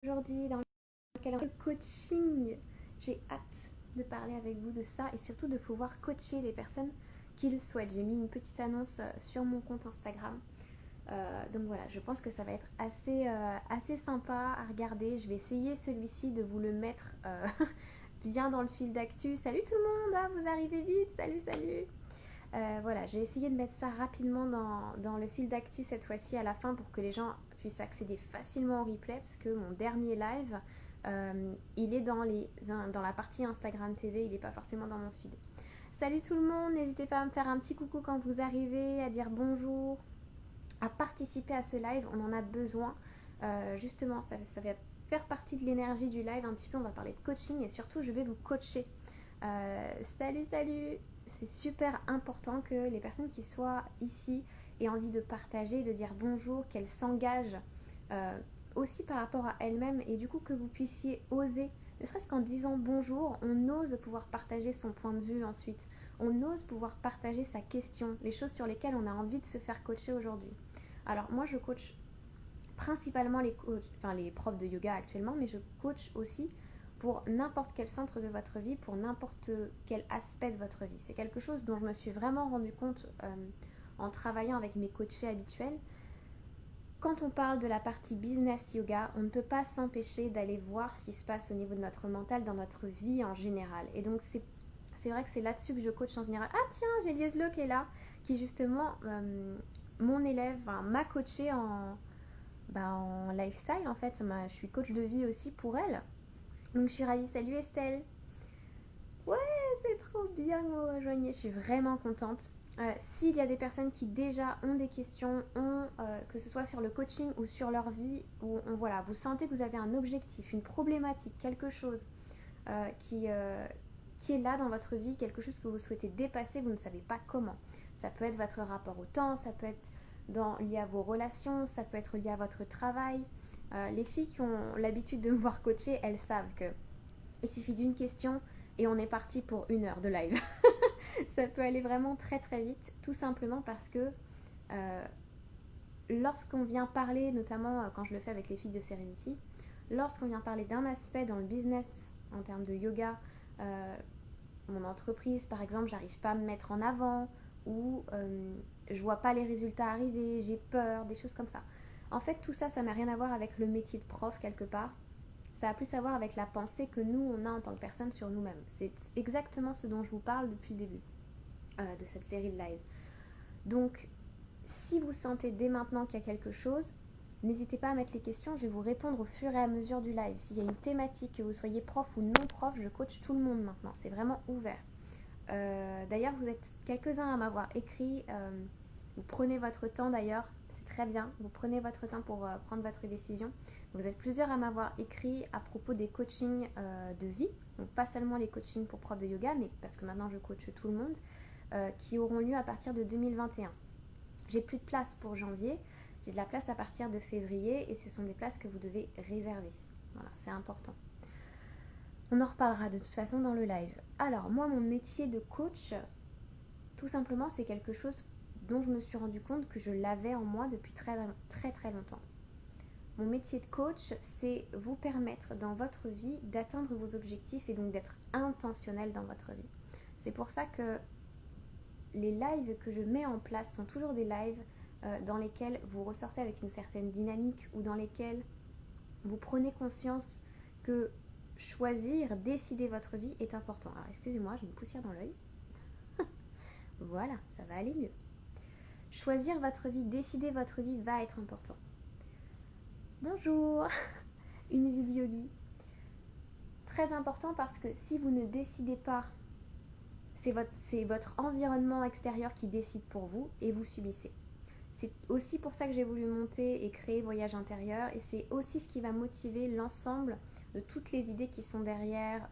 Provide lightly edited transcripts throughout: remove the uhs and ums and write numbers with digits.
aujourd'hui dans le calendrier coaching. J'ai hâte de parler avec vous de ça et surtout de pouvoir coacher les personnes qui le souhaitent. J'ai mis une petite annonce sur mon compte Instagram. Donc voilà, je pense que ça va être assez sympa à regarder. Je vais essayer celui-ci de vous le mettre bien dans le fil d'actu. Salut tout le monde, vous arrivez vite, salut. Voilà, j'ai essayé de mettre ça rapidement dans le fil d'actu cette fois-ci à la fin pour que les gens puissent accéder facilement au replay parce que mon dernier live, il est dans la partie Instagram TV, il n'est pas forcément dans mon feed. Salut tout le monde, n'hésitez pas à me faire un petit coucou quand vous arrivez, à dire bonjour, à participer à ce live, on en a besoin. Justement, ça va faire partie de l'énergie du live un petit peu, on va parler de coaching et surtout je vais vous coacher. Salut, c'est super important que les personnes qui soient ici aient envie de partager, de dire bonjour, qu'elles s'engagent aussi par rapport à elles-mêmes et du coup que vous puissiez oser, ne serait-ce qu'en disant bonjour, on ose pouvoir partager son point de vue ensuite, on ose pouvoir partager sa question, les choses sur lesquelles on a envie de se faire coacher aujourd'hui. Alors moi je coach principalement les profs de yoga actuellement, mais je coach aussi pour n'importe quel centre de votre vie, pour n'importe quel aspect de votre vie. C'est quelque chose dont je me suis vraiment rendu compte en travaillant avec mes coachés habituels. Quand on parle de la partie business yoga, on ne peut pas s'empêcher d'aller voir ce qui se passe au niveau de notre mental dans notre vie en général. Et donc c'est vrai que c'est là-dessus que je coach en général. Ah tiens, j'ai Lieslo qui est là, qui justement, mon élève, m'a coaché en lifestyle en fait. Je suis coach de vie aussi pour elle. Donc je suis ravie. Salut Estelle. Ouais, c'est trop bien que vous rejoigniez. Je suis vraiment contente. S'il y a des personnes qui déjà ont des questions, que ce soit sur le coaching ou sur leur vie, où voilà, vous sentez que vous avez un objectif, une problématique, quelque chose qui est là dans votre vie, quelque chose que vous souhaitez dépasser, vous ne savez pas comment. Ça peut être votre rapport au temps, ça peut être lié à vos relations, ça peut être lié à votre travail. Les filles qui ont l'habitude de me voir coacher, elles savent que il suffit d'une question et on est parti pour 1 heure de live. Ça peut aller vraiment très très vite, tout simplement parce que lorsqu'on vient parler, notamment quand je le fais avec les filles de Serenity, lorsqu'on vient parler d'un aspect dans le business en termes de yoga, mon entreprise par exemple, j'arrive pas à me mettre en avant ou je vois pas les résultats arriver, j'ai peur, des choses comme ça. En fait, tout ça, ça n'a rien à voir avec le métier de prof quelque part. Ça a plus à voir avec la pensée que nous, on a en tant que personne sur nous-mêmes. C'est exactement ce dont je vous parle depuis le début de cette série de live. Donc, si vous sentez dès maintenant qu'il y a quelque chose, n'hésitez pas à mettre les questions, je vais vous répondre au fur et à mesure du live. S'il y a une thématique, que vous soyez prof ou non prof, je coach tout le monde maintenant, c'est vraiment ouvert. D'ailleurs, vous êtes quelques-uns à m'avoir écrit, vous prenez votre temps d'ailleurs, c'est très bien, vous prenez votre temps pour prendre votre décision. Vous êtes plusieurs à m'avoir écrit à propos des coachings de vie, donc pas seulement les coachings pour profs de yoga, mais parce que maintenant je coach tout le monde, qui auront lieu à partir de 2021. J'ai plus de place pour janvier, j'ai de la place à partir de février et ce sont des places que vous devez réserver. Voilà, c'est important. On en reparlera de toute façon dans le live. Alors, moi, mon métier de coach, tout simplement, c'est quelque chose dont je me suis rendu compte que je l'avais en moi depuis très très très longtemps. Mon métier de coach, c'est vous permettre dans votre vie d'atteindre vos objectifs et donc d'être intentionnel dans votre vie. C'est pour ça que les lives que je mets en place sont toujours des lives dans lesquels vous ressortez avec une certaine dynamique ou dans lesquels vous prenez conscience que choisir, décider votre vie est important. Alors excusez-moi, j'ai une poussière dans l'œil. Voilà, ça va aller mieux. Choisir votre vie, décider votre vie va être important. Bonjour, une vie de yogi. Très important parce que si vous ne décidez pas, c'est votre environnement extérieur qui décide pour vous et vous subissez. C'est aussi pour ça que j'ai voulu monter et créer Voyage Intérieur et c'est aussi ce qui va motiver l'ensemble de toutes les idées qui sont derrière,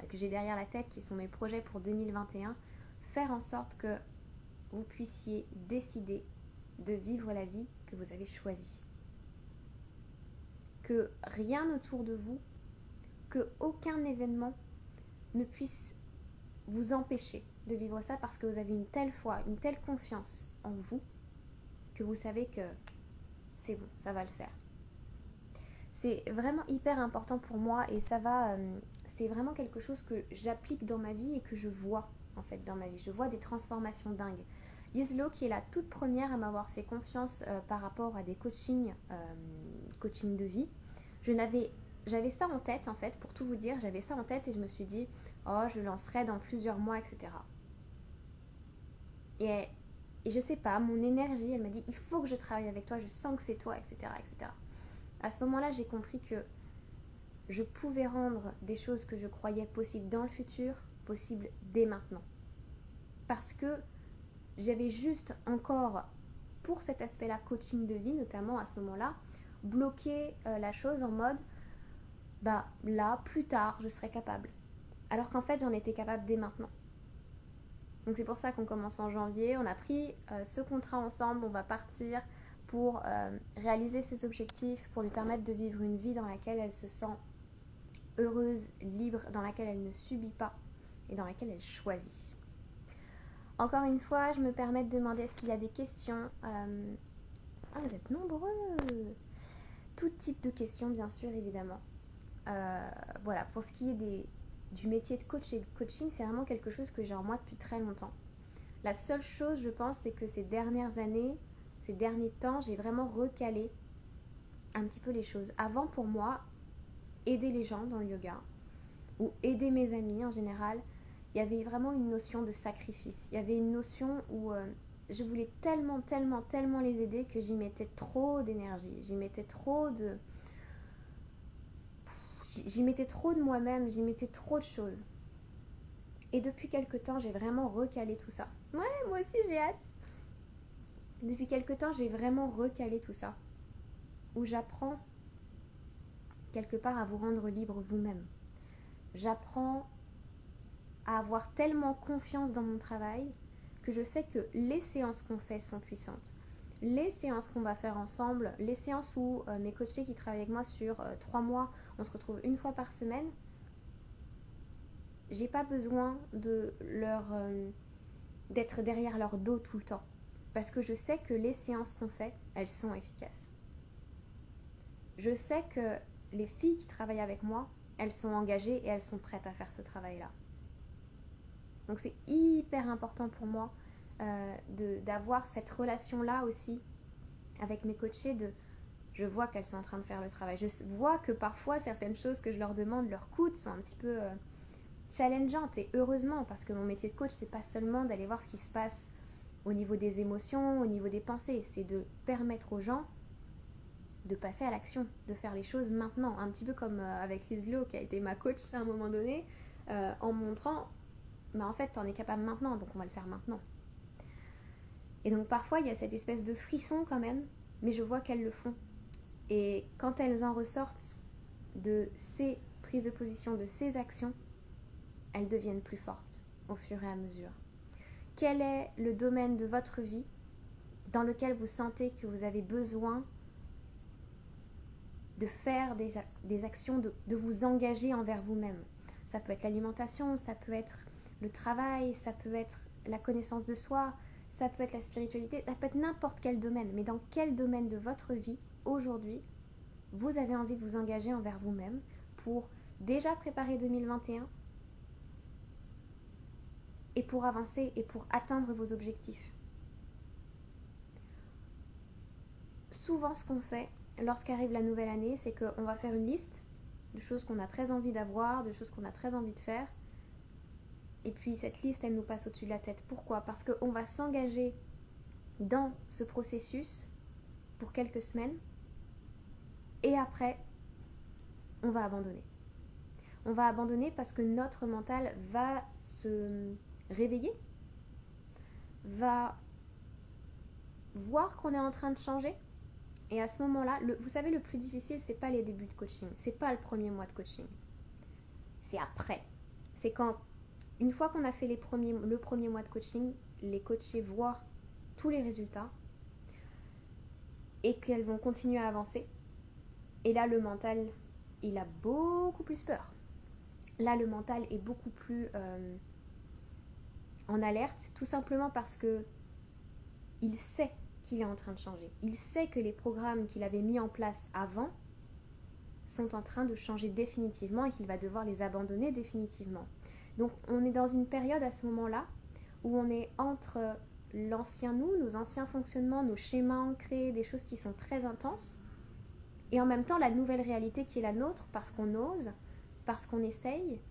que j'ai derrière la tête, qui sont mes projets pour 2021, faire en sorte que vous puissiez décider de vivre la vie que vous avez choisie. Que rien autour de vous, que aucun événement ne puisse vous empêcher de vivre ça parce que vous avez une telle foi, une telle confiance en vous que vous savez que c'est bon, ça va le faire. c'est vraiment hyper important pour moi et c'est vraiment quelque chose que j'applique dans ma vie et que je vois en fait dans ma vie. Je vois des transformations dingues. Liz Lowe, qui est la toute première à m'avoir fait confiance par rapport à des coaching de vie, j'avais ça en tête en fait, pour tout vous dire, j'avais ça en tête et je me suis dit, oh, je le lancerai dans plusieurs mois, etc. Et, et je sais pas, mon énergie, elle m'a dit, il faut que je travaille avec toi, je sens que c'est toi, etc., etc. À ce moment-là, j'ai compris que je pouvais rendre des choses que je croyais possibles dans le futur, possibles dès maintenant. Parce que j'avais juste encore, pour cet aspect-là, coaching de vie, notamment à ce moment-là, bloqué la chose en mode, bah là, plus tard, je serai capable. Alors qu'en fait, j'en étais capable dès maintenant. Donc c'est pour ça qu'on commence en janvier. On a pris ce contrat ensemble, on va partir pour réaliser ses objectifs, pour lui permettre de vivre une vie dans laquelle elle se sent heureuse, libre, dans laquelle elle ne subit pas et dans laquelle elle choisit. Encore une fois, je me permets de demander est-ce qu'il y a des questions. Ah, vous êtes nombreux. Tout type de questions, bien sûr, évidemment. Voilà, pour ce qui est du métier de coach et de coaching, c'est vraiment quelque chose que j'ai en moi depuis très longtemps. La seule chose, je pense, c'est que ces dernières années, ces derniers temps, j'ai vraiment recalé un petit peu les choses. Avant, pour moi, aider les gens dans le yoga ou aider mes amis en général, il y avait vraiment une notion de sacrifice. Il y avait une notion où je voulais tellement, tellement, tellement les aider que j'y mettais trop d'énergie. J'y mettais trop de moi-même, j'y mettais trop de choses. Et depuis quelque temps, j'ai vraiment recalé tout ça. Ouais, moi aussi j'ai hâte. Depuis quelque temps, j'ai vraiment recalé tout ça. Où j'apprends quelque part à vous rendre libre vous-même. J'apprends à avoir tellement confiance dans mon travail que je sais que les séances qu'on fait sont puissantes. Les séances qu'on va faire ensemble, les séances où mes coachés qui travaillent avec moi sur 3 mois, on se retrouve une fois par semaine, j'ai pas besoin d'être derrière leur dos tout le temps. Parce que je sais que les séances qu'on fait, elles sont efficaces. Je sais que les filles qui travaillent avec moi, elles sont engagées et elles sont prêtes à faire ce travail-là. Donc c'est hyper important pour moi d'avoir cette relation-là aussi avec mes coachés. Je vois qu'elles sont en train de faire le travail. Je vois que parfois certaines choses que je leur demande leur coûtent, sont un petit peu challengeantes. Et heureusement, parce que mon métier de coach, c'est pas seulement d'aller voir ce qui se passe au niveau des émotions, au niveau des pensées. C'est de permettre aux gens de passer à l'action, de faire les choses maintenant. Un petit peu comme avec Liz Lowe qui a été ma coach à un moment donné, en montrant, en fait, t'en es capable maintenant, donc on va le faire maintenant. Et donc parfois, il y a cette espèce de frisson quand même, mais je vois qu'elles le font. Et quand elles en ressortent de ces prises de position, de ces actions, elles deviennent plus fortes au fur et à mesure. Quel est le domaine de votre vie dans lequel vous sentez que vous avez besoin de faire des actions, de vous engager envers vous-même? Ça peut être l'alimentation, ça peut être le travail, ça peut être la connaissance de soi, ça peut être la spiritualité, ça peut être n'importe quel domaine. Mais dans quel domaine de votre vie, aujourd'hui, vous avez envie de vous engager envers vous-même pour déjà préparer 2021 et pour avancer et pour atteindre vos objectifs? Souvent, ce qu'on fait lorsqu'arrive la nouvelle année, c'est qu'on va faire une liste de choses qu'on a très envie d'avoir, de choses qu'on a très envie de faire. Et puis cette liste, elle nous passe au-dessus de la tête. Pourquoi? Parce qu'on va s'engager dans ce processus pour quelques semaines et après, on va abandonner. On va abandonner parce que notre mental va se réveiller, va voir qu'on est en train de changer. Et à ce moment-là, vous savez, le plus difficile, c'est pas les débuts de coaching, c'est pas le premier mois de coaching. C'est après. C'est quand, une fois qu'on a fait le premier mois de coaching, les coachés voient tous les résultats et qu'elles vont continuer à avancer. Et là, le mental, il a beaucoup plus peur. Là, le mental est beaucoup plus en alerte, tout simplement parce que il sait qu'il est en train de changer. Il sait que les programmes qu'il avait mis en place avant sont en train de changer définitivement et qu'il va devoir les abandonner définitivement. Donc on est dans une période à ce moment-là où on est entre l'ancien nous, nos anciens fonctionnements, nos schémas ancrés, des choses qui sont très intenses, et en même temps la nouvelle réalité qui est la nôtre, parce qu'on ose, parce qu'on essaye,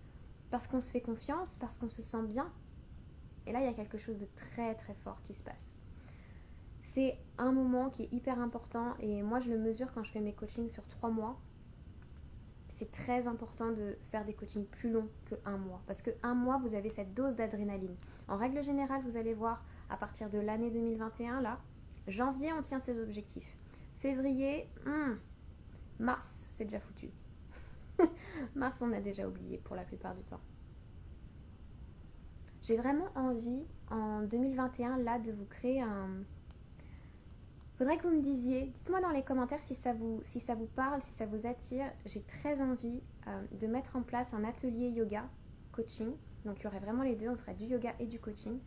parce qu'on se fait confiance, parce qu'on se sent bien. Et là, il y a quelque chose de très très fort qui se passe. C'est un moment qui est hyper important, et moi je le mesure quand je fais mes coachings sur 3 mois. C'est très important de faire des coachings plus longs que 1 mois, parce que 1 mois, vous avez cette dose d'adrénaline. En règle générale, vous allez voir, à partir de l'année 2021, là, janvier, on tient ses objectifs. Février, mars, c'est déjà foutu. Mars, on a déjà oublié pour la plupart du temps. J'ai vraiment envie, en 2021, là, de vous créer un... Faudrait que vous me disiez, dites-moi dans les commentaires si ça vous parle, si ça vous attire. J'ai très envie de mettre en place un atelier yoga, coaching. Donc il y aurait vraiment les deux, on ferait du yoga et du coaching.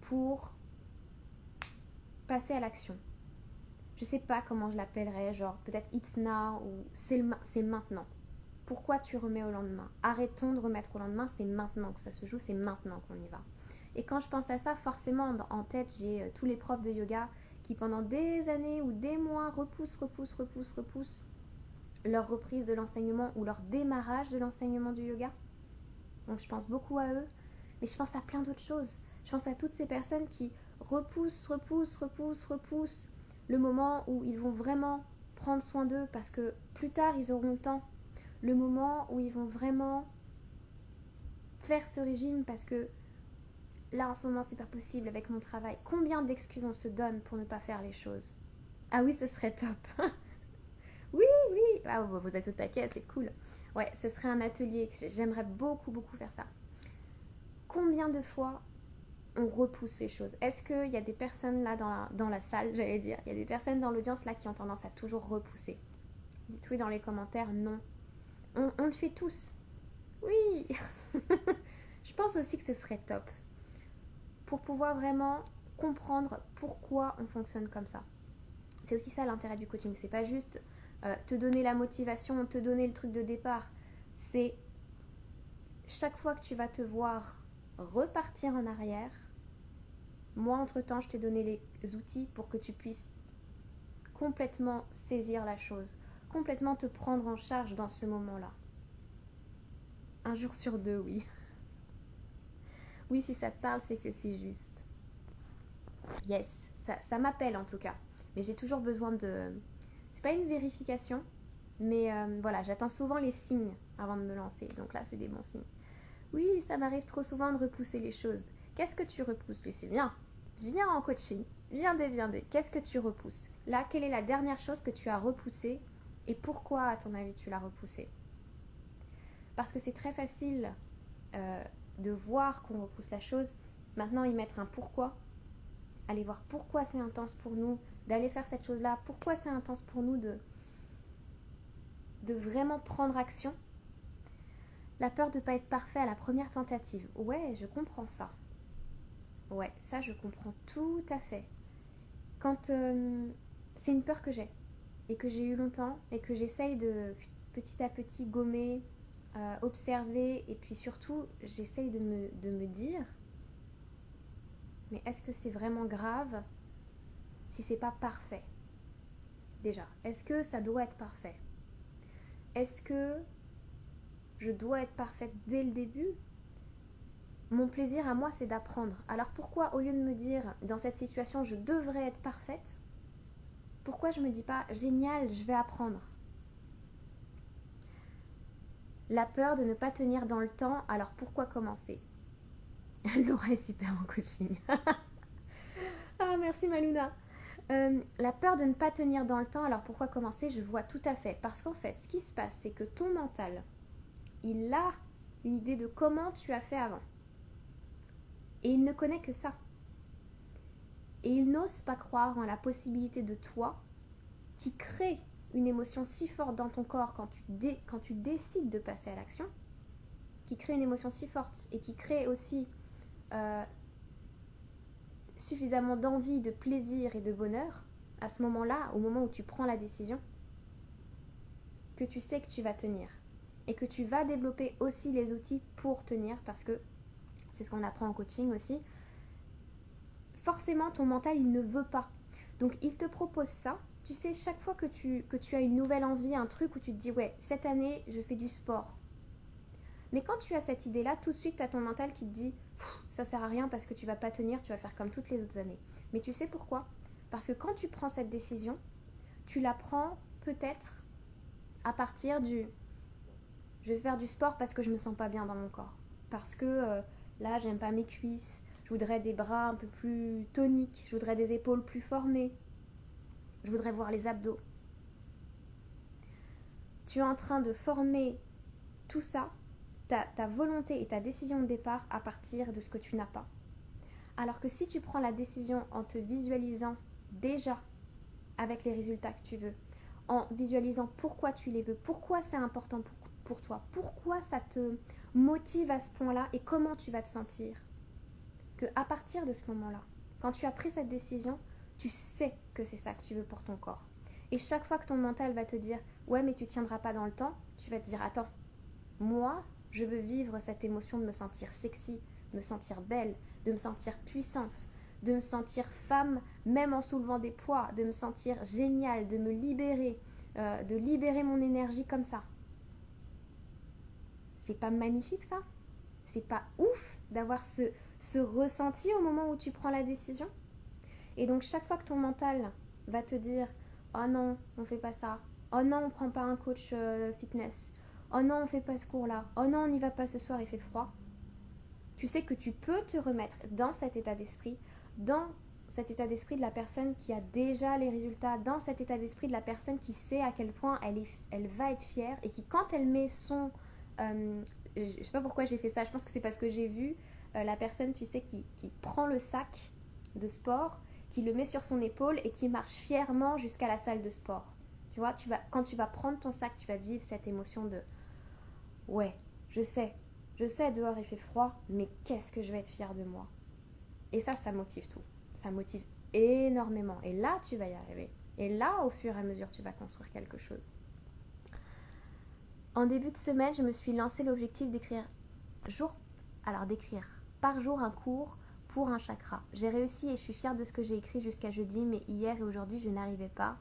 Pour passer à l'action. Je sais pas comment je l'appellerais, genre peut-être it's now ou c'est maintenant. Pourquoi tu remets au lendemain? Arrêtons de remettre au lendemain, c'est maintenant que ça se joue, c'est maintenant qu'on y va. Et quand je pense à ça, forcément en tête, j'ai tous les profs de yoga qui pendant des années ou des mois repoussent leur reprise de l'enseignement ou leur démarrage de l'enseignement du yoga. Donc je pense beaucoup à eux, mais je pense à plein d'autres choses. Je pense à toutes ces personnes qui repoussent le moment où ils vont vraiment prendre soin d'eux parce que plus tard ils auront le temps. Le moment où ils vont vraiment faire ce régime parce que là en ce moment c'est pas possible avec mon travail. Combien d'excuses on se donne pour ne pas faire les choses? Ah oui, ce serait top. Oui. Ah, vous êtes au taquet, c'est cool. Ouais, ce serait un atelier. J'aimerais beaucoup faire ça. Combien de fois on repousse les choses? Est-ce qu'il y a des personnes là dans la salle, j'allais dire, il y a des personnes dans l'audience là qui ont tendance à toujours repousser? Dites oui dans les commentaires, non. On le fait tous. Oui. Je pense aussi que ce serait top pour pouvoir vraiment comprendre pourquoi on fonctionne comme ça. C'est aussi ça l'intérêt du coaching. C'est pas juste te donner la motivation, te donner le truc de départ. C'est chaque fois que tu vas te voir repartir en arrière, moi entre-temps je t'ai donné les outils pour que tu puisses complètement saisir la chose, complètement te prendre en charge dans ce moment-là. 1 jour sur 2, oui. Oui, si ça te parle, c'est que c'est juste. Yes, ça m'appelle en tout cas. Mais j'ai toujours besoin de... C'est pas une vérification, mais voilà, j'attends souvent les signes avant de me lancer. Donc là, c'est des bons signes. Oui, ça m'arrive trop souvent de repousser les choses. Qu'est-ce que tu repousses, Lucie? Viens en coaching. Viens dès. Qu'est-ce que tu repousses? Là, quelle est la dernière chose que tu as repoussée et pourquoi, à ton avis, tu l'as repoussée? Parce que c'est très facile de voir qu'on repousse la chose. Maintenant, y mettre un pourquoi. Aller voir pourquoi c'est intense pour nous d'aller faire cette chose-là. Pourquoi c'est intense pour nous de vraiment prendre action. La peur de ne pas être parfait à la première tentative. Ouais, je comprends ça. Ouais, ça je comprends tout à fait. Quand c'est une peur que j'ai et que j'ai eu longtemps et que j'essaye de petit à petit gommer, observer et puis surtout j'essaye de me dire mais est-ce que c'est vraiment grave si c'est pas parfait? Déjà, est-ce que ça doit être parfait? Est-ce que je dois être parfaite dès le début? Mon plaisir à moi, c'est d'apprendre. Alors pourquoi, au lieu de me dire, dans cette situation, je devrais être parfaite, pourquoi je me dis pas, génial, je vais apprendre? La peur de ne pas tenir dans le temps, alors pourquoi commencer? Laura est super en coaching. Ah, merci Maluna. La peur de ne pas tenir dans le temps, alors pourquoi commencer? Je vois tout à fait. Parce qu'en fait, ce qui se passe, c'est que ton mental, il a une idée de comment tu as fait avant. Et il ne connaît que ça. Et il n'ose pas croire en la possibilité de toi qui crée une émotion si forte dans ton corps quand tu décides de passer à l'action, qui crée une émotion si forte et qui crée aussi suffisamment d'envie, de plaisir et de bonheur à ce moment-là, au moment où tu prends la décision. que tu sais que tu vas tenir et que tu vas développer aussi les outils pour tenir, parce que c'est ce qu'on apprend en coaching aussi, forcément ton mental il ne veut pas. Donc il te propose ça, tu sais, chaque fois que tu as une nouvelle envie, un truc où tu te dis ouais, cette année je fais du sport. Mais quand tu as cette idée-là, tout de suite tu as ton mental qui te dit ça sert à rien parce que tu vas pas tenir, tu vas faire comme toutes les autres années. Mais tu sais pourquoi? Parce que quand tu prends cette décision, tu la prends peut-être à partir du je vais faire du sport parce que je me sens pas bien dans mon corps. Parce que là, j'aime pas mes cuisses. Je voudrais des bras un peu plus toniques. Je voudrais des épaules plus formées. Je voudrais voir les abdos. Tu es en train de former tout ça, ta volonté et ta décision de départ à partir de ce que tu n'as pas. Alors que si tu prends la décision en te visualisant déjà avec les résultats que tu veux, en visualisant pourquoi tu les veux, pourquoi c'est important pour toi, pourquoi ça te motive à ce point-là et comment tu vas te sentir, que à partir de ce moment-là, quand tu as pris cette décision, tu sais que c'est ça que tu veux pour ton corps. Et chaque fois que ton mental va te dire ouais mais tu tiendras pas dans le temps, tu vas te dire attends, moi je veux vivre cette émotion de me sentir sexy, de me sentir belle, de me sentir puissante, de me sentir femme même en soulevant des poids, de me sentir géniale, de me libérer, de libérer mon énergie comme ça. C'est pas magnifique ça? C'est pas ouf d'avoir ce ressenti au moment où tu prends la décision? Et donc chaque fois que ton mental va te dire oh non, on fait pas ça, oh non, on prend pas un coach fitness, oh non, on fait pas ce cours-là, oh non, on n'y va pas ce soir, il fait froid, tu sais que tu peux te remettre dans cet état d'esprit, dans cet état d'esprit de la personne qui a déjà les résultats, dans cet état d'esprit de la personne qui sait à quel point elle va être fière et qui quand elle met son... je sais pas pourquoi j'ai fait ça, je pense que c'est parce que j'ai vu la personne, tu sais, qui prend le sac de sport, qui le met sur son épaule et qui marche fièrement jusqu'à la salle de sport. Tu vois, quand tu vas prendre ton sac, tu vas vivre cette émotion de ouais, je sais, dehors il fait froid, mais qu'est-ce que je vais être fière de moi. Et ça motive tout. Ça motive énormément. Et là, tu vas y arriver. Et là, au fur et à mesure, tu vas construire quelque chose. En début de semaine, je me suis lancé l'objectif d'écrire par jour un cours pour un chakra. J'ai réussi et je suis fière de ce que j'ai écrit jusqu'à jeudi, mais hier et aujourd'hui, je n'arrivais pas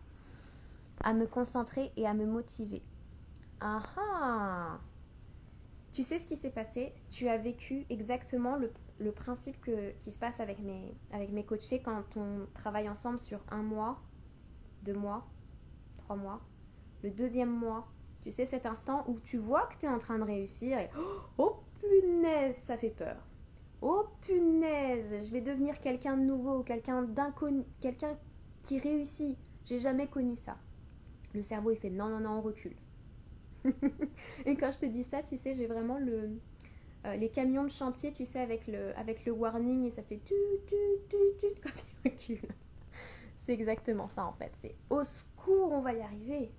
à me concentrer et à me motiver. Ah ah! Tu sais ce qui s'est passé? Tu as vécu exactement le principe qui se passe avec mes coachés quand on travaille ensemble sur 1 mois, 2 mois, 3 mois. Le deuxième mois, tu sais cet instant où tu vois que tu es en train de réussir et oh punaise, ça fait peur. Oh punaise, je vais devenir quelqu'un de nouveau, quelqu'un d'inconnu, quelqu'un qui réussit. J'ai jamais connu ça. Le cerveau il fait non, non, non, on recule. Et quand je te dis ça, tu sais, j'ai vraiment les camions de chantier, tu sais, avec le warning et ça fait tu quand ils reculent. C'est exactement ça en fait. C'est au secours, on va y arriver.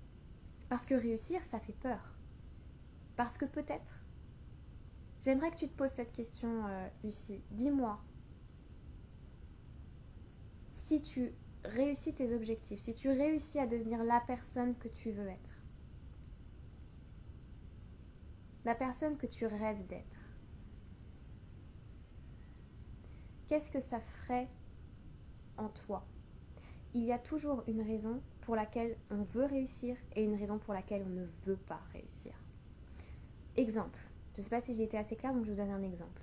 Parce que réussir, ça fait peur. Parce que peut-être. J'aimerais que tu te poses cette question, Lucie. Dis-moi, si tu réussis tes objectifs, si tu réussis à devenir la personne que tu veux être, la personne que tu rêves d'être, qu'est-ce que ça ferait en toi? Il y a toujours une raison pour laquelle on veut réussir et une raison pour laquelle on ne veut pas réussir. Exemple, je ne sais pas si j'ai été assez claire, donc je vous donne un exemple.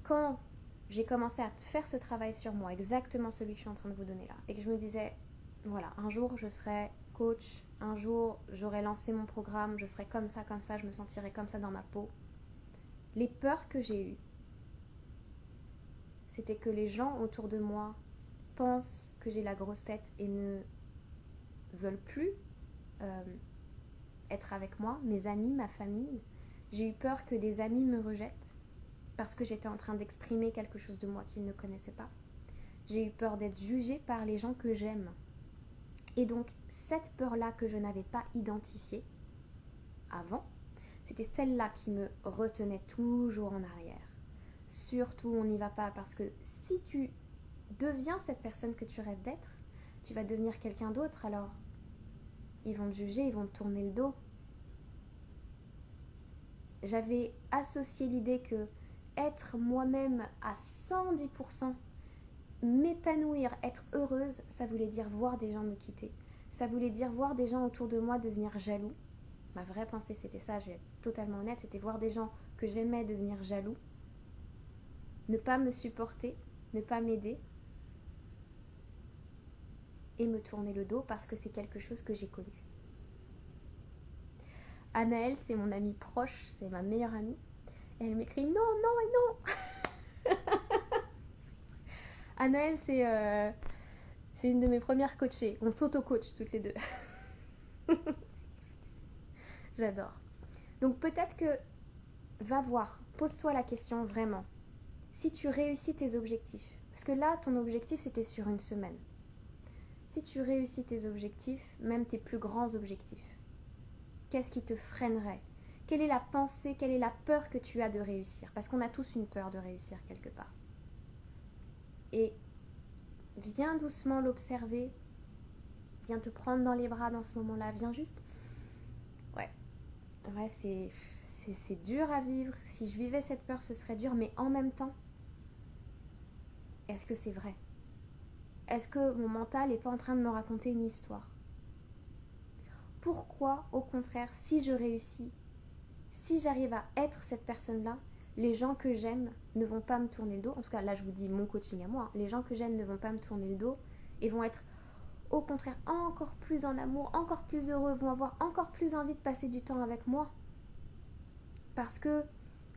Quand j'ai commencé à faire ce travail sur moi, exactement celui que je suis en train de vous donner là, et que je me disais, voilà, un jour je serai coach, un jour j'aurai lancé mon programme, je serai comme ça, je me sentirai comme ça dans ma peau. Les peurs que j'ai eues, c'était que les gens autour de moi pensent que j'ai la grosse tête et ne veulent plus être avec moi, mes amis, ma famille. J'ai eu peur que des amis me rejettent parce que j'étais en train d'exprimer quelque chose de moi qu'ils ne connaissaient pas. J'ai eu peur d'être jugée par les gens que j'aime. Et donc, cette peur-là que je n'avais pas identifiée avant, c'était celle-là qui me retenait toujours en arrière. Surtout, on n'y va pas parce que si tu deviens cette personne que tu rêves d'être, tu vas devenir quelqu'un d'autre. Alors, ils vont te juger, ils vont te tourner le dos. J'avais associé l'idée que être moi-même à 110%, m'épanouir, être heureuse, ça voulait dire voir des gens me quitter. Ça voulait dire voir des gens autour de moi devenir jaloux. Ma vraie pensée, c'était ça, je vais être totalement honnête, c'était voir des gens que j'aimais devenir jaloux, ne pas me supporter, ne pas m'aider et me tourner le dos parce que c'est quelque chose que j'ai connu. Anaëlle, c'est mon amie proche, c'est ma meilleure amie. Et elle m'écrit non, non et non. Anaëlle, c'est une de mes premières coachées. On s'auto-coach toutes les deux. J'adore. Donc peut-être que va voir, pose-toi la question vraiment. Si tu réussis tes objectifs, parce que là, ton objectif, c'était sur une semaine. Si tu réussis tes objectifs, même tes plus grands objectifs, qu'est-ce qui te freinerait? Quelle est la pensée, quelle est la peur que tu as de réussir? Parce qu'on a tous une peur de réussir quelque part. Et viens doucement l'observer, viens te prendre dans les bras dans ce moment-là, viens juste... Ouais, c'est dur à vivre. Si je vivais cette peur, ce serait dur, mais en même temps, est-ce que c'est vrai? Est-ce que mon mental n'est pas en train de me raconter une histoire? Pourquoi, au contraire, si je réussis, si j'arrive à être cette personne-là, les gens que j'aime ne vont pas me tourner le dos? En tout cas, là, je vous dis mon coaching à moi. Les gens que j'aime ne vont pas me tourner le dos et vont être, au contraire, encore plus en amour, encore plus heureux, vont avoir encore plus envie de passer du temps avec moi. Parce que,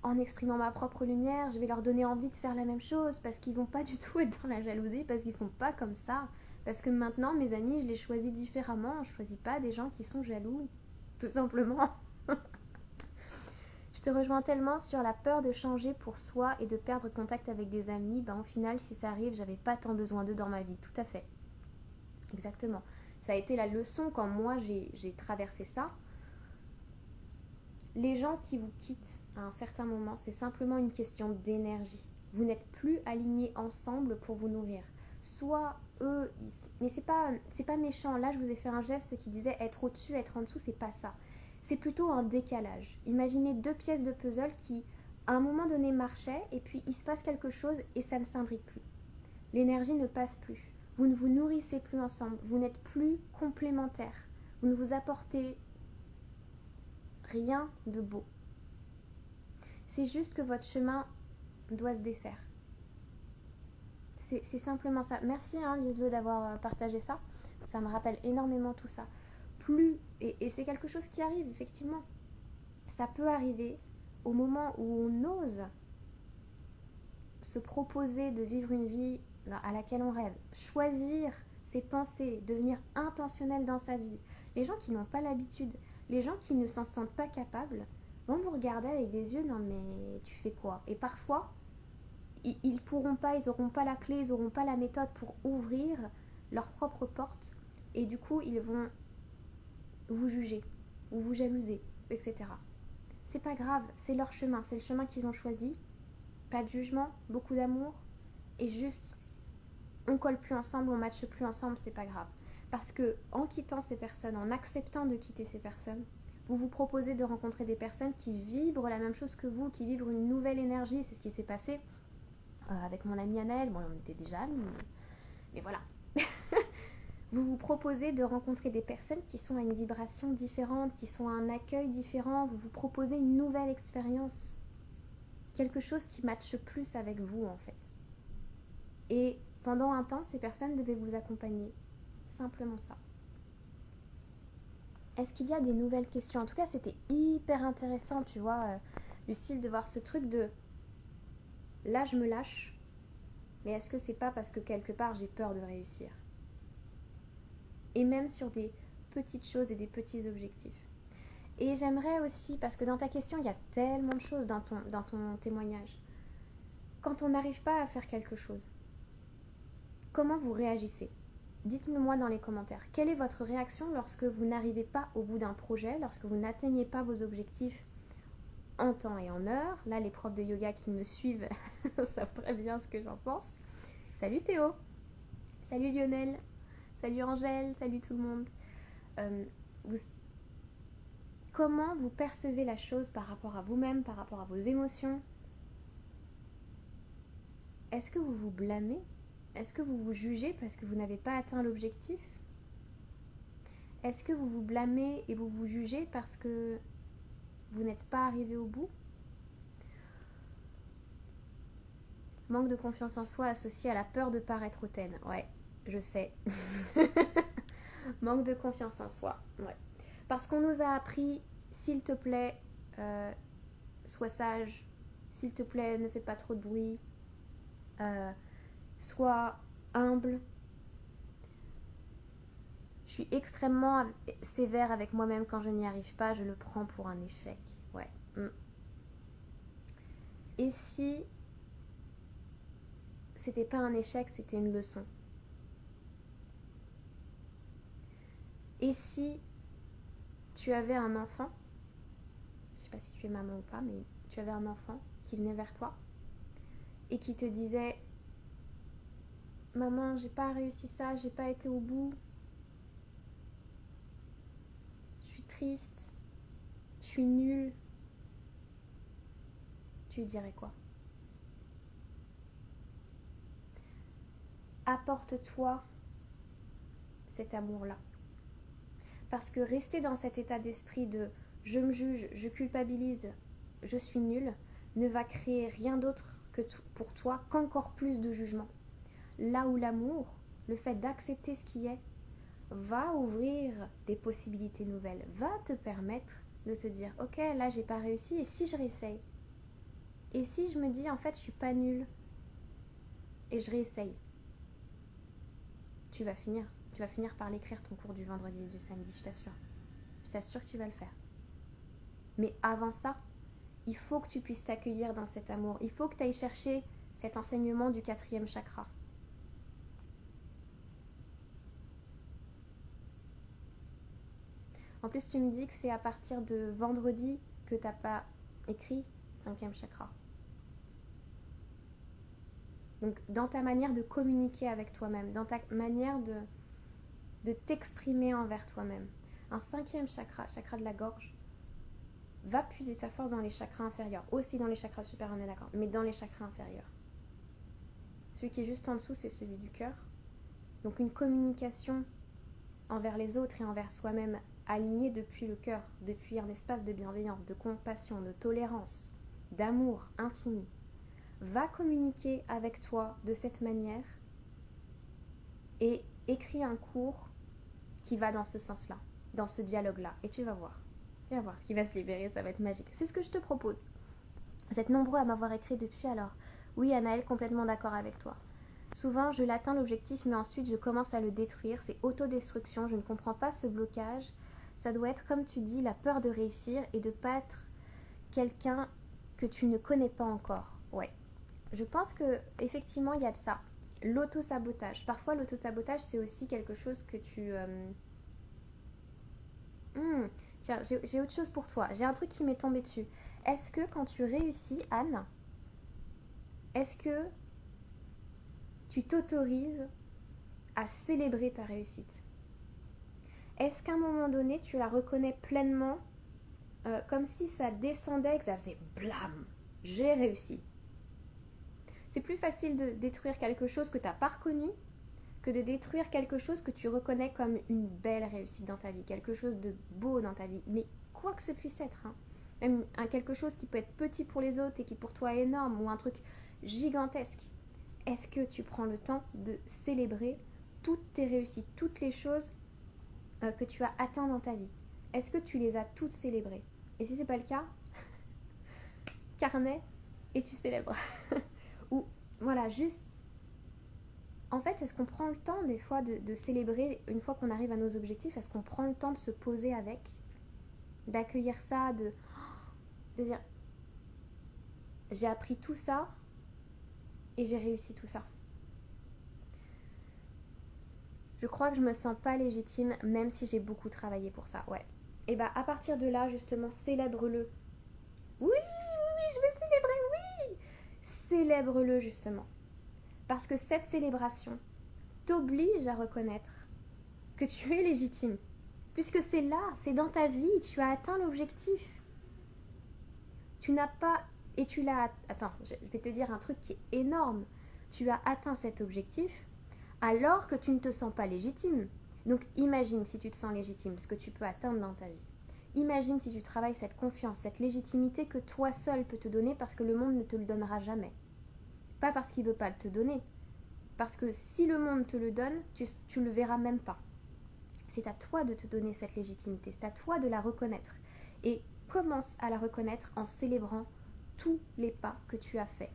en exprimant ma propre lumière, je vais leur donner envie de faire la même chose, parce qu'ils vont pas du tout être dans la jalousie, parce qu'ils sont pas comme ça. Parce que maintenant, mes amis, je les choisis différemment. Je choisis pas des gens qui sont jaloux, tout simplement. Je te rejoins tellement sur la peur de changer pour soi et de perdre contact avec des amis. Ben, au final, si ça arrive, j'avais pas tant besoin d'eux dans ma vie. Tout à fait. Exactement. Ça a été la leçon quand moi j'ai traversé ça. Les gens qui vous quittent à un certain moment, c'est simplement une question d'énergie. Vous n'êtes plus alignés ensemble pour vous nourrir. Soit eux, mais c'est pas méchant. Là, je vous ai fait un geste qui disait être au-dessus, être en dessous, c'est pas ça. C'est plutôt un décalage. Imaginez deux pièces de puzzle qui, à un moment donné, marchaient et puis il se passe quelque chose et ça ne s'imbrique plus. L'énergie ne passe plus. Vous ne vous nourrissez plus ensemble. Vous n'êtes plus complémentaires. Vous ne vous apportez rien de beau. C'est juste que votre chemin doit se défaire. C'est simplement ça. Merci Lisbeth d'avoir partagé ça. Ça me rappelle énormément tout ça. Et c'est quelque chose qui arrive, effectivement. Ça peut arriver au moment où on ose se proposer de vivre une vie à laquelle on rêve, choisir ses pensées, devenir intentionnel dans sa vie. Les gens qui n'ont pas l'habitude, les gens qui ne s'en sentent pas capables, vont vous regarder avec des yeux, non mais tu fais quoi? Et parfois, ils pourront pas, ils n'auront pas la clé, ils n'auront pas la méthode pour ouvrir leur propre porte. Et du coup, ils vont vous juger, ou vous jalouser, etc. C'est pas grave, c'est leur chemin, c'est le chemin qu'ils ont choisi. Pas de jugement, beaucoup d'amour. Et juste, on colle plus ensemble, on matche plus ensemble, c'est pas grave. Parce que en quittant ces personnes, en acceptant de quitter ces personnes, vous vous proposez de rencontrer des personnes qui vibrent la même chose que vous, qui vibrent une nouvelle énergie. C'est ce qui s'est passé avec mon amie Anaëlle. Bon, on était déjà amis, mais voilà. Vous vous proposez de rencontrer des personnes qui sont à une vibration différente, qui sont à un accueil différent. Vous vous proposez une nouvelle expérience. Quelque chose qui matche plus avec vous, en fait. Et pendant un temps, ces personnes devaient vous accompagner. Simplement ça. Est-ce qu'il y a des nouvelles questions? En tout cas, c'était hyper intéressant, tu vois, Lucille, de voir ce truc de... Là, je me lâche, mais est-ce que c'est pas parce que quelque part, j'ai peur de réussir? Et même sur des petites choses et des petits objectifs. Et j'aimerais aussi, parce que dans ta question, il y a tellement de choses dans ton témoignage. Quand on n'arrive pas à faire quelque chose, comment vous réagissez? Dites-le moi dans les commentaires. Quelle est votre réaction lorsque vous n'arrivez pas au bout d'un projet, lorsque vous n'atteignez pas vos objectifs en temps et en heure? Là, les profs de yoga qui me suivent savent très bien ce que j'en pense. Salut Théo. Salut Lionel. Salut Angèle. Salut tout le monde. comment vous percevez la chose par rapport à vous-même, par rapport à vos émotions. Est-ce que vous vous blâmez? Est-ce que vous vous jugez parce que vous n'avez pas atteint l'objectif? Est-ce que vous vous blâmez et vous vous jugez parce que vous n'êtes pas arrivé au bout? Manque de confiance en soi associé à la peur de paraître hautaine. Ouais, je sais. Manque de confiance en soi. Ouais. Parce qu'on nous a appris, s'il te plaît, sois sage. S'il te plaît, ne fais pas trop de bruit. Sois humble. Je suis extrêmement sévère avec moi-même quand je n'y arrive pas. Je le prends pour un échec. Ouais. Et si c'était pas un échec, c'était une leçon? Et si tu avais un enfant, je sais pas si tu es maman ou pas, mais tu avais un enfant qui venait vers toi et qui te disait: maman, j'ai pas réussi ça, j'ai pas été au bout, je suis triste, je suis nulle, tu lui dirais quoi? Apporte-toi cet amour-là. Parce que rester dans cet état d'esprit de je me juge, je culpabilise, je suis nulle, ne va créer rien d'autre que pour toi qu'encore plus de jugement. Là où l'amour, le fait d'accepter ce qui est, va ouvrir des possibilités nouvelles, va te permettre de te dire ok, là j'ai pas réussi, et si je réessaye? Et si je me dis en fait je suis pas nulle et je réessaye? Tu vas finir par l'écrire ton cours du vendredi et du samedi, je t'assure. Je t'assure que tu vas le faire. Mais avant ça, il faut que tu puisses t'accueillir dans cet amour. Il faut que tu ailles chercher cet enseignement du 4e chakra. En plus, tu me dis que c'est à partir de vendredi que tu n'as pas écrit 5e chakra. Donc, dans ta manière de communiquer avec toi-même, dans ta manière de t'exprimer envers toi-même. Un 5e chakra, chakra de la gorge, va puiser sa force dans les chakras inférieurs. Aussi dans les chakras supérieurs, on est d'accord, mais dans les chakras inférieurs. Celui qui est juste en dessous, c'est celui du cœur. Donc une communication envers les autres et envers soi-même alignée depuis le cœur, depuis un espace de bienveillance, de compassion, de tolérance, d'amour infini, va communiquer avec toi de cette manière et écris un cours qui va dans ce sens-là, dans ce dialogue-là. Et tu vas voir ce qui va se libérer, ça va être magique. C'est ce que je te propose. Vous êtes nombreux à m'avoir écrit depuis, alors oui, Anaëlle, complètement d'accord avec toi. Souvent, je l'atteins l'objectif, mais ensuite je commence à le détruire. C'est autodestruction, je ne comprends pas ce blocage. Ça doit être, comme tu dis, la peur de réussir et de ne pas être quelqu'un que tu ne connais pas encore. Ouais. Je pense que effectivement il y a de ça. L'auto-sabotage. Parfois, l'auto-sabotage, c'est aussi quelque chose que tu... Tiens, j'ai autre chose pour toi. J'ai un truc qui m'est tombé dessus. Est-ce que quand tu réussis, Anne, est-ce que tu t'autorises à célébrer ta réussite? Est-ce qu'à un moment donné, tu la reconnais pleinement, comme si ça descendait, que ça faisait blam, j'ai réussi? C'est plus facile de détruire quelque chose que tu n'as pas reconnu que de détruire quelque chose que tu reconnais comme une belle réussite dans ta vie, quelque chose de beau dans ta vie. Mais quoi que ce puisse être, hein, même quelque chose qui peut être petit pour les autres et qui pour toi est énorme, ou un truc gigantesque. Est-ce que tu prends le temps de célébrer toutes tes réussites, toutes les choses que tu as atteintes dans ta vie? Est-ce que tu les as toutes célébrées? Et si c'est pas le cas, carnet et tu célèbres. Ou voilà, juste... En fait, est-ce qu'on prend le temps des fois de célébrer une fois qu'on arrive à nos objectifs? Est-ce qu'on prend le temps de se poser avec, d'accueillir ça, de dire j'ai appris tout ça et j'ai réussi tout ça? Je crois que je me sens pas légitime même si j'ai beaucoup travaillé pour ça. Ouais. Et bah à partir de là, justement, célèbre-le. Oui, je vais célébrer, oui. Célèbre-le justement. Parce que cette célébration t'oblige à reconnaître que tu es légitime, Puisque c'est là, c'est dans ta vie, tu as atteint l'objectif. Tu n'as pas... Et tu l'as... Attends, je vais te dire un truc qui est énorme. Tu as atteint cet objectif alors que tu ne te sens pas légitime. Donc imagine si tu te sens légitime, ce que tu peux atteindre dans ta vie. Imagine si tu travailles cette confiance, cette légitimité que toi seul peux te donner parce que le monde ne te le donnera jamais. Pas parce qu'il ne veut pas te donner. Parce que si le monde te le donne, tu ne le verras même pas. C'est à toi de te donner cette légitimité, c'est à toi de la reconnaître. Et commence à la reconnaître en célébrant tous les pas que tu as faits.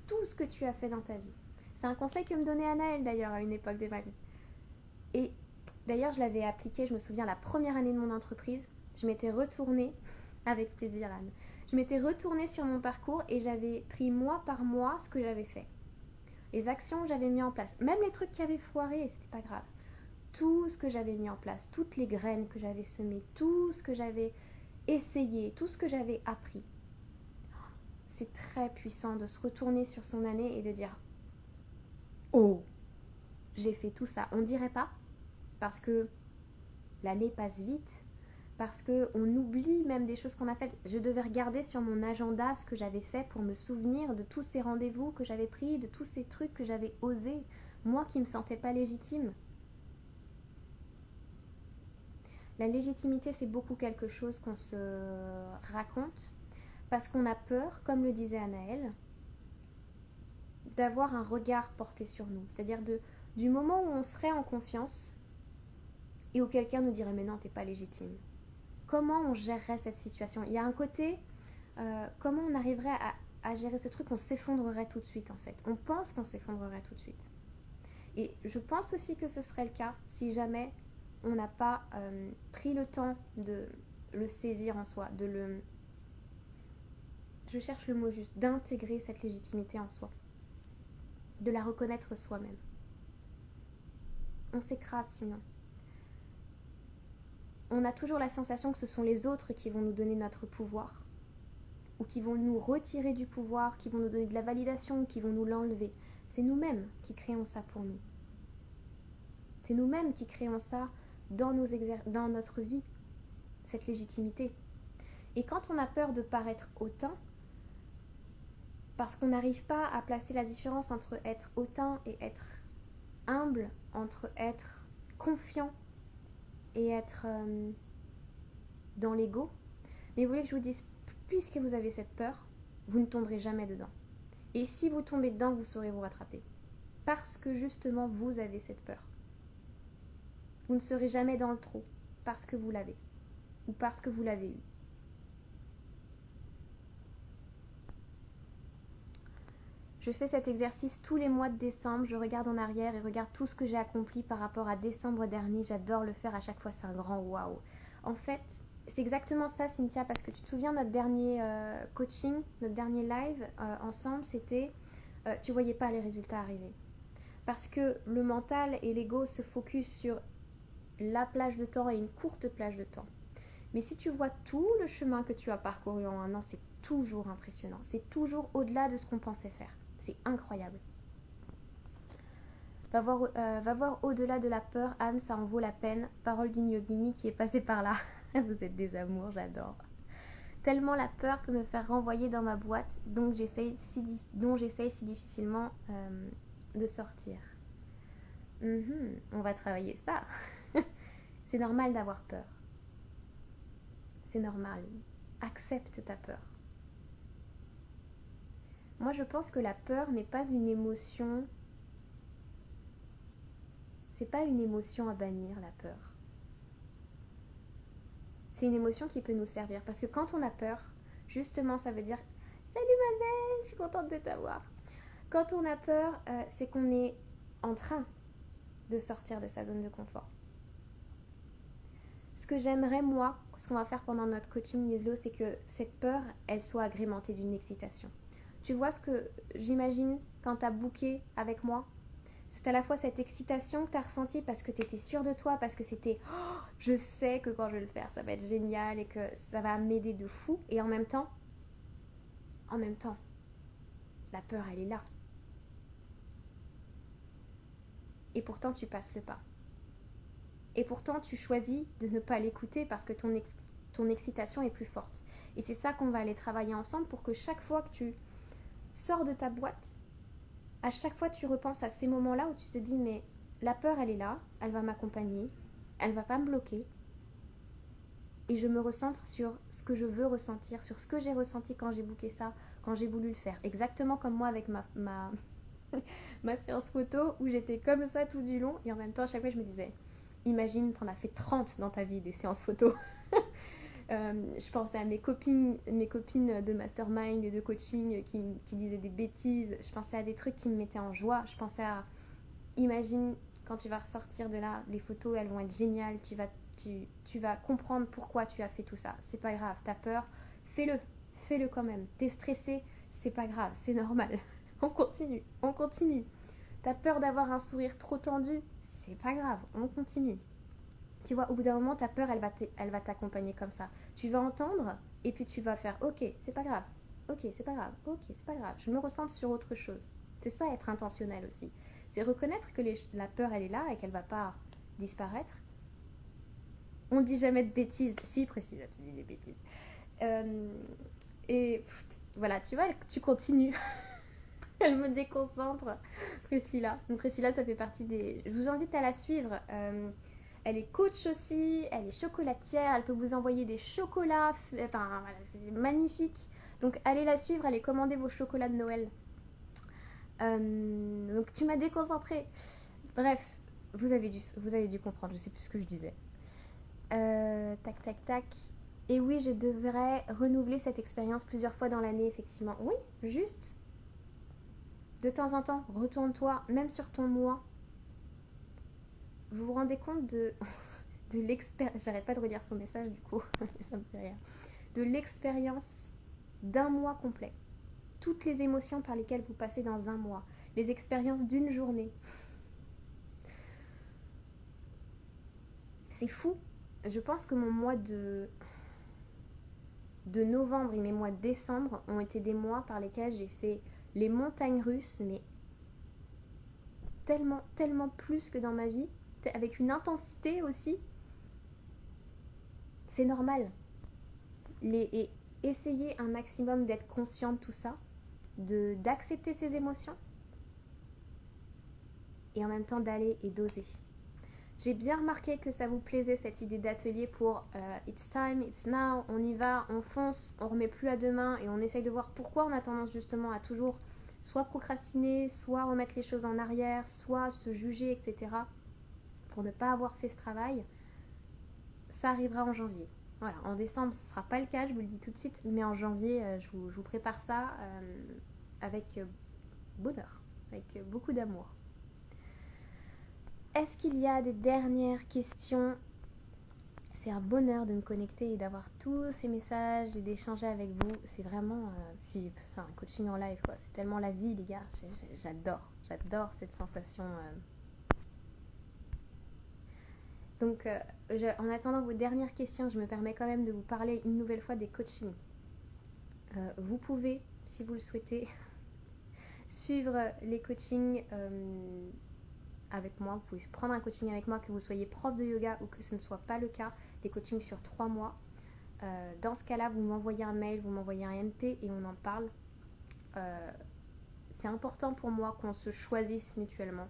Tout ce que tu as fait dans ta vie. C'est un conseil que me donnait Anaëlle d'ailleurs à une époque de ma vie. Et d'ailleurs je l'avais appliqué, je me souviens, la première année de mon entreprise, je m'étais retournée, avec plaisir Anne, je m'étais retournée sur mon parcours et j'avais pris mois par mois ce que j'avais fait. Les actions que j'avais mis en place, même les trucs qui avaient foiré, et c'était pas grave. Tout ce que j'avais mis en place, toutes les graines que j'avais semées, tout ce que j'avais essayé, tout ce que j'avais appris. C'est très puissant de se retourner sur son année et de dire « Oh, j'ai fait tout ça ». On ne dirait pas, parce que l'année passe vite, parce qu'on oublie même des choses qu'on a faites. Je devais regarder sur mon agenda ce que j'avais fait pour me souvenir de tous ces rendez-vous que j'avais pris, de tous ces trucs que j'avais osés, moi qui ne me sentais pas légitime. La légitimité, c'est beaucoup quelque chose qu'on se raconte parce qu'on a peur, comme le disait Anaëlle, d'avoir un regard porté sur nous. C'est-à-dire du moment où on serait en confiance et où quelqu'un nous dirait « mais non, t'es pas légitime ». Comment on gérerait cette situation? Il y a un côté, comment on arriverait à gérer ce truc? On s'effondrerait tout de suite en fait. On pense qu'on s'effondrerait tout de suite. Et je pense aussi que ce serait le cas si jamais on n'a pas pris le temps de le saisir en soi, je cherche le mot juste, d'intégrer cette légitimité en soi, de la reconnaître soi-même. On s'écrase sinon. On a toujours la sensation que ce sont les autres qui vont nous donner notre pouvoir, ou qui vont nous retirer du pouvoir, qui vont nous donner de la validation, ou qui vont nous l'enlever. C'est nous-mêmes qui créons ça pour nous. C'est nous-mêmes qui créons ça dans notre vie, cette légitimité. Et quand on a peur de paraître hautain, parce qu'on n'arrive pas à placer la différence entre être hautain et être humble, entre être confiant et être dans l'ego. Mais vous voulez que je vous dise, puisque vous avez cette peur, vous ne tomberez jamais dedans. Et si vous tombez dedans, vous saurez vous rattraper. Parce que justement, vous avez cette peur. Vous ne serez jamais dans le trou, parce que vous l'avez. Ou parce que vous l'avez eu. Je fais cet exercice tous les mois de décembre, je regarde en arrière et regarde tout ce que j'ai accompli par rapport à décembre dernier. J'adore le faire à chaque fois, c'est un grand waouh. En fait, c'est exactement ça Cynthia, parce que tu te souviens notre dernier coaching, notre dernier live ensemble, c'était tu voyais pas les résultats arriver. Parce que le mental et l'ego se focus sur la plage de temps et une courte plage de temps. Mais si tu vois tout le chemin que tu as parcouru en un an, c'est toujours impressionnant. C'est toujours au-delà de ce qu'on pensait faire. C'est incroyable. Va voir au-delà de la peur, Anne, ça en vaut la peine. Parole d'une yogini qui est passée par là. Vous êtes des amours, j'adore. Tellement la peur peut me faire renvoyer dans ma boîte, dont j'essaye si difficilement de sortir. On va travailler ça. C'est normal d'avoir peur. C'est normal. Accepte ta peur. Moi, je pense que la peur n'est pas une émotion. C'est pas une émotion à bannir, la peur. C'est une émotion qui peut nous servir. Parce que quand on a peur, justement, ça veut dire « Salut ma belle, je suis contente de t'avoir ». Quand on a peur, c'est qu'on est en train de sortir de sa zone de confort. Ce que j'aimerais, moi, ce qu'on va faire pendant notre coaching Yeslo, c'est que cette peur, elle soit agrémentée d'une excitation. Tu vois ce que j'imagine quand tu as booké avec moi? C'est à la fois cette excitation que tu as ressentie parce que tu étais sûre de toi, parce que c'était oh, je sais que quand je vais le faire, ça va être génial et que ça va m'aider de fou. Et en même temps, la peur, elle est là. Et pourtant, tu passes le pas. Et pourtant, tu choisis de ne pas l'écouter parce que ton excitation est plus forte. Et c'est ça qu'on va aller travailler ensemble pour que chaque fois que tu sors de ta boîte, à chaque fois tu repenses à ces moments-là où tu te dis mais la peur elle est là, elle va m'accompagner, elle va pas me bloquer. Et je me recentre sur ce que je veux ressentir, sur ce que j'ai ressenti quand j'ai booké ça, quand j'ai voulu le faire. Exactement comme moi avec ma séance photo où j'étais comme ça tout du long et en même temps à chaque fois je me disais imagine t'en as fait 30 dans ta vie des séances photo. Je pensais à mes copines de mastermind et de coaching qui disaient des bêtises. Je pensais à des trucs qui me mettaient en joie. Je pensais à imagine quand tu vas ressortir de là, les photos elles vont être géniales. Tu vas comprendre pourquoi tu as fait tout ça. C'est pas grave, t'as peur, fais-le quand même. T'es stressé, c'est pas grave, c'est normal. On continue. T'as peur d'avoir un sourire trop tendu, c'est pas grave, on continue. Tu vois, au bout d'un moment, ta peur, elle va t'accompagner comme ça. Tu vas entendre et puis tu vas faire ok, c'est pas grave, ok, c'est pas grave, ok, c'est pas grave. Je me ressens sur autre chose. C'est ça être intentionnel aussi. C'est reconnaître que la peur, elle est là et qu'elle va pas disparaître. On dit jamais de bêtises. Si, Priscilla, tu dis des bêtises. Et voilà, tu vois, tu continues. Elle me déconcentre, Priscilla. Donc Priscilla, ça fait partie des... Je vous invite à la suivre. Elle est coach aussi, elle est chocolatière, elle peut vous envoyer des chocolats. Enfin, voilà, c'est magnifique. Donc allez la suivre, allez commander vos chocolats de Noël. Donc tu m'as déconcentrée. Bref, vous avez dû comprendre, je sais plus ce que je disais. Tac. Et oui, je devrais renouveler cette expérience plusieurs fois dans l'année, effectivement. Oui, juste. De temps en temps, retourne-toi, même sur ton moi. Vous vous rendez compte de l'expérience... J'arrête pas de relire son message, du coup, ça me fait rire. De l'expérience d'un mois complet. Toutes les émotions par lesquelles vous passez dans un mois. Les expériences d'une journée. C'est fou. Je pense que mon mois de novembre et mes mois de décembre ont été des mois par lesquels j'ai fait les montagnes russes, mais tellement plus que dans ma vie, avec une intensité aussi. C'est normal. Et essayer un maximum d'être conscient de tout ça, d'accepter ses émotions, et en même temps d'aller et d'oser. J'ai bien remarqué que ça vous plaisait cette idée d'atelier pour it's time, it's now, on y va, on fonce, on remet plus à demain et on essaye de voir pourquoi on a tendance justement à toujours soit procrastiner, soit remettre les choses en arrière, soit se juger, etc. pour ne pas avoir fait ce travail. Ça arrivera en janvier. Voilà, en décembre ce ne sera pas le cas, je vous le dis tout de suite, mais en janvier je vous prépare ça avec bonheur, avec beaucoup d'amour. Est-ce qu'il y a des dernières questions? C'est un bonheur de me connecter et d'avoir tous ces messages et d'échanger avec vous. C'est vraiment c'est un coaching en live, quoi. C'est tellement la vie, les gars. J'adore cette sensation. Donc, en attendant vos dernières questions, je me permets quand même de vous parler une nouvelle fois des coachings. Vous pouvez, si vous le souhaitez, suivre les coachings avec moi. Vous pouvez prendre un coaching avec moi, que vous soyez prof de yoga ou que ce ne soit pas le cas, des coachings sur 3 mois. Dans ce cas-là, vous m'envoyez un mail, vous m'envoyez un MP et on en parle. C'est important pour moi qu'on se choisisse mutuellement,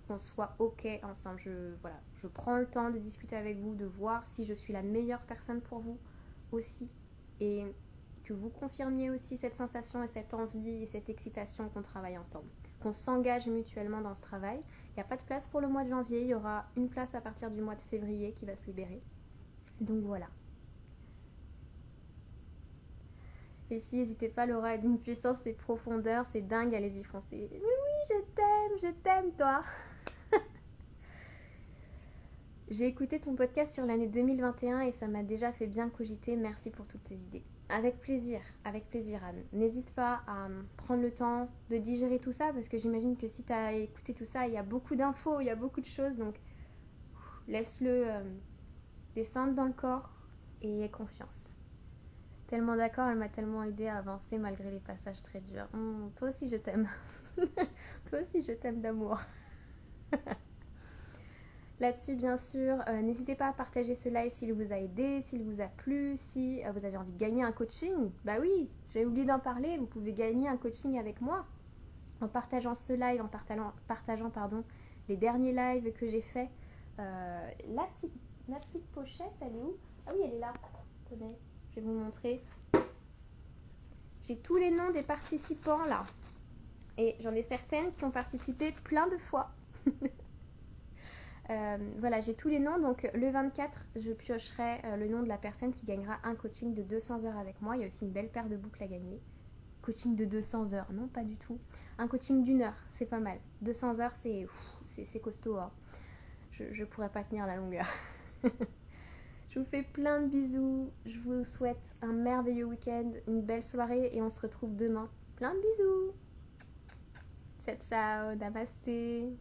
qu'on soit ok ensemble. Je prends le temps de discuter avec vous, de voir si je suis la meilleure personne pour vous aussi, et que vous confirmiez aussi cette sensation et cette envie et cette excitation qu'on travaille ensemble, qu'on s'engage mutuellement dans ce travail. Il n'y a pas de place pour le mois de janvier, il y aura une place à partir du mois de février qui va se libérer. Donc voilà. Les filles, n'hésitez pas, Laura est d'une puissance et profondeur, c'est dingue, allez-y, foncez. Oui, je t'aime toi. J'ai écouté ton podcast sur l'année 2021 et ça m'a déjà fait bien cogiter, merci pour toutes tes idées. Avec plaisir Anne. N'hésite pas à prendre le temps de digérer tout ça, parce que j'imagine que si tu as écouté tout ça, il y a beaucoup d'infos, il y a beaucoup de choses, donc laisse-le descendre dans le corps et aie confiance. Tellement d'accord, elle m'a tellement aidée à avancer malgré les passages très durs. Toi aussi je t'aime. Toi aussi je t'aime d'amour. Là-dessus, bien sûr, n'hésitez pas à partager ce live s'il vous a aidé, s'il vous a plu, si vous avez envie de gagner un coaching. Bah oui, j'ai oublié d'en parler, vous pouvez gagner un coaching avec moi en partageant ce live, en partageant les derniers lives que j'ai faits. La petite pochette, elle est où? Ah oui, elle est là. Attendez, je vais vous montrer. J'ai tous les noms des participants là. Et j'en ai certaines qui ont participé plein de fois. Voilà, j'ai tous les noms. Donc le 24, je piocherai le nom de la personne qui gagnera un coaching de 200 heures avec moi. Il y a aussi une belle paire de boucles à gagner. Coaching de 200 heures, non, pas du tout. Un coaching d'1 heure, c'est pas mal. 200 heures, c'est costaud. Hein. Je pourrais pas tenir la longueur. Je vous fais plein de bisous. Je vous souhaite un merveilleux week-end, une belle soirée et on se retrouve demain. Plein de bisous. Ciao, ciao, namasté.